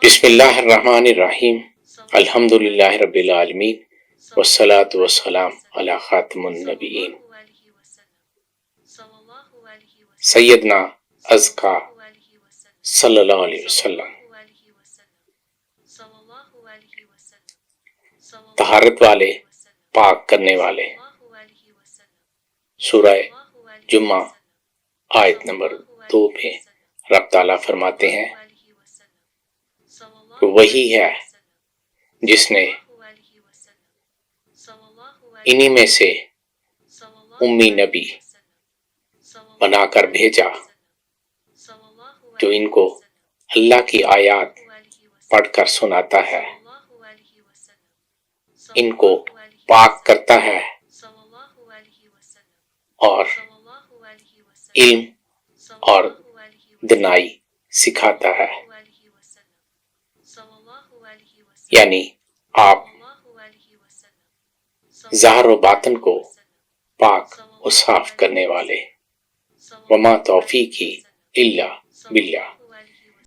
بسم اللہ الرحمن الرحیم، الحمد للہ رب العالمین، والصلاة والسلام علی خاتم النبیین، سیدنا ازکا صلی اللہ علیہ وسلم۔ طہارت والے، پاک کرنے والے۔ سورہ جمعہ آیت نمبر 2 میں رب تعالیٰ فرماتے ہیں کہ وہی ہے جس نے انہی میں سے امی نبی بنا کر بھیجا جو ان کو اللہ کی آیات پڑھ کر سناتا ہے، ان کو پاک کرتا ہے اور علم اور دانائی سکھاتا ہے، یعنی آپ ظاہر و باطن کو پاک و صاف کرنے والے۔ وما توفیقی الا باللہ۔